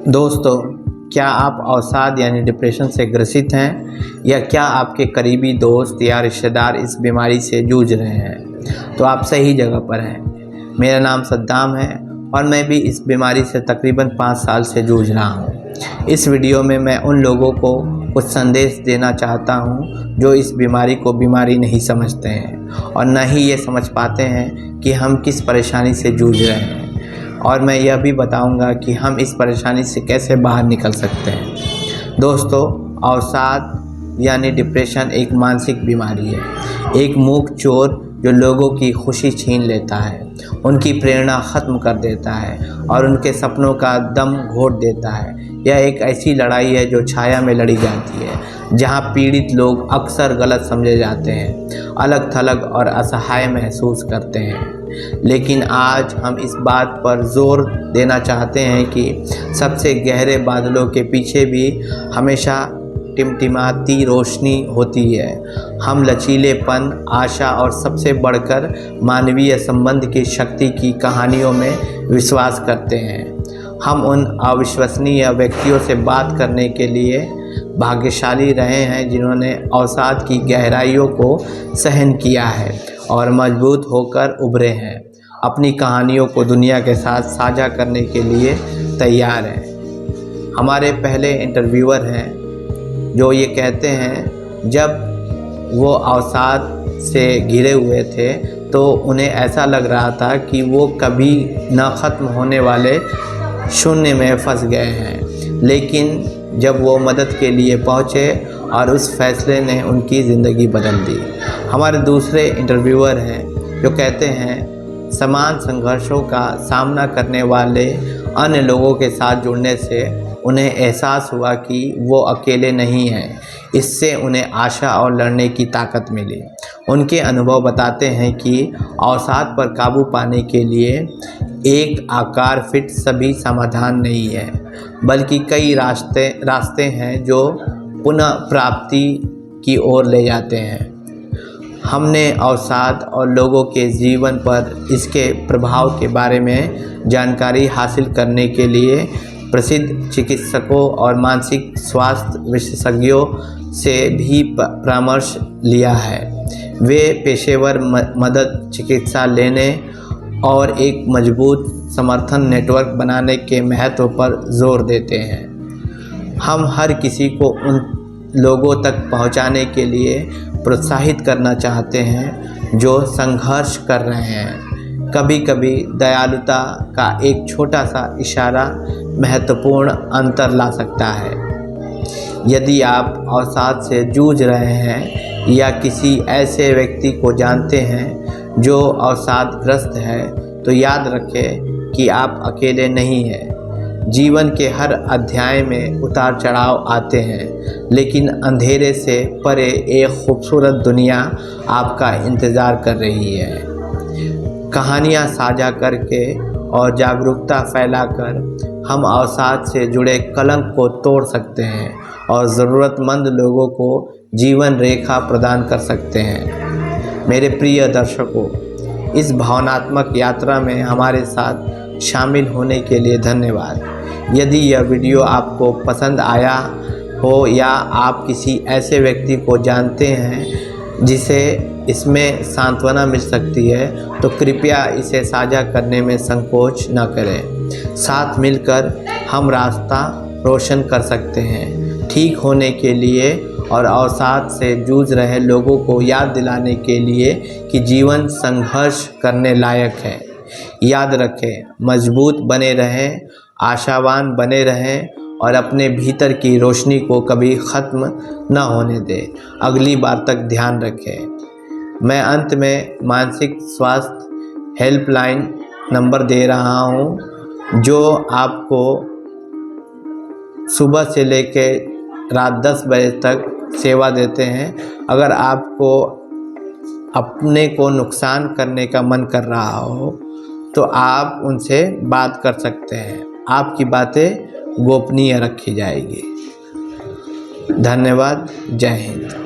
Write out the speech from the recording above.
दोस्तों, क्या आप अवसाद यानी डिप्रेशन से ग्रसित हैं या क्या आपके करीबी दोस्त या रिश्तेदार इस बीमारी से जूझ रहे हैं? तो आप सही जगह पर हैं। मेरा नाम सद्दाम है और मैं भी इस बीमारी से तकरीबन 5 साल से जूझ रहा हूं। इस वीडियो में मैं उन लोगों को कुछ संदेश देना चाहता हूं जो इस बीमारी को बीमारी नहीं समझते हैं और न ही ये समझ पाते हैं कि हम किस परेशानी से जूझ रहे हैं, और मैं यह भी बताऊंगा कि हम इस परेशानी से कैसे बाहर निकल सकते हैं। दोस्तों, अवसाद यानी डिप्रेशन एक मानसिक बीमारी है, एक मूक चोर जो लोगों की खुशी छीन लेता है, उनकी प्रेरणा ख़त्म कर देता है और उनके सपनों का दम घोट देता है। यह एक ऐसी लड़ाई है जो छाया में लड़ी जाती है, जहां पीड़ित लोग अक्सर गलत समझे जाते हैं, अलग थलग और असहाय महसूस करते हैं। लेकिन आज हम इस बात पर जोर देना चाहते हैं कि सबसे गहरे बादलों के पीछे भी हमेशा टिमटिमाती रोशनी होती है। हम लचीलेपन, आशा और सबसे बढ़कर मानवीय संबंध की शक्ति की कहानियों में विश्वास करते हैं। हम उन अविश्वसनीय व्यक्तियों से बात करने के लिए भाग्यशाली रहे हैं जिन्होंने अवसाद की गहराइयों को सहन किया है और मजबूत होकर उभरे हैं, अपनी कहानियों को दुनिया के साथ साझा करने के लिए तैयार हैं। हमारे पहले इंटरव्यूअर हैं जो ये कहते हैं जब वो अवसाद से घिरे हुए थे तो उन्हें ऐसा लग रहा था कि वो कभी न ख़त्म होने वाले शून्य में फंस गए हैं, लेकिन जब वो मदद के लिए पहुँचे और उस फैसले ने उनकी ज़िंदगी बदल दी। हमारे दूसरे इंटरव्यूअर हैं जो कहते हैं समान संघर्षों का सामना करने वाले अन्य लोगों के साथ जुड़ने से उन्हें एहसास हुआ कि वो अकेले नहीं हैं। इससे उन्हें आशा और लड़ने की ताकत मिली। उनके अनुभव बताते हैं कि अवसाद पर काबू पाने के लिए एक आकार फिट सभी समाधान नहीं है, बल्कि कई रास्ते हैं जो पुनः प्राप्ति की ओर ले जाते हैं। हमने अवसाद और लोगों के जीवन पर इसके प्रभाव के बारे में जानकारी हासिल करने के लिए प्रसिद्ध चिकित्सकों और मानसिक स्वास्थ्य विशेषज्ञों से भी परामर्श लिया है। वे पेशेवर मदद, चिकित्सा लेने और एक मजबूत समर्थन नेटवर्क बनाने के महत्व पर जोर देते हैं। हम हर किसी को उन लोगों तक पहुंचाने के लिए प्रोत्साहित करना चाहते हैं जो संघर्ष कर रहे हैं। कभी कभी दयालुता का एक छोटा सा इशारा महत्वपूर्ण अंतर ला सकता है। यदि आप अवसाद से जूझ रहे हैं या किसी ऐसे व्यक्ति को जानते हैं जो अवसादग्रस्त है, तो याद रखें कि आप अकेले नहीं हैं। जीवन के हर अध्याय में उतार चढ़ाव आते हैं, लेकिन अंधेरे से परे एक खूबसूरत दुनिया आपका इंतज़ार कर रही है। कहानियाँ साझा करके और जागरूकता फैलाकर हम अवसाद से जुड़े कलंक को तोड़ सकते हैं और ज़रूरतमंद लोगों को जीवन रेखा प्रदान कर सकते हैं। मेरे प्रिय दर्शकों, इस भावनात्मक यात्रा में हमारे साथ शामिल होने के लिए धन्यवाद। यदि यह वीडियो आपको पसंद आया हो या आप किसी ऐसे व्यक्ति को जानते हैं जिसे इसमें सांत्वना मिल सकती है, तो कृपया इसे साझा करने में संकोच न करें। साथ मिलकर हम रास्ता रोशन कर सकते हैं ठीक होने के लिए और अवसाद से जूझ रहे लोगों को याद दिलाने के लिए कि जीवन संघर्ष करने लायक है। याद रखें, मजबूत बने रहें, आशावान बने रहें और अपने भीतर की रोशनी को कभी ख़त्म न होने दें। अगली बार तक ध्यान रखें। मैं अंत में मानसिक स्वास्थ्य हेल्पलाइन नंबर दे रहा हूं, जो आपको सुबह से लेकर रात 10 बजे तक सेवा देते हैं। अगर आपको अपने को नुकसान करने का मन कर रहा हो तो आप उनसे बात कर सकते हैं। आपकी बातें गोपनीय रखी जाएगी। धन्यवाद। जय हिंद।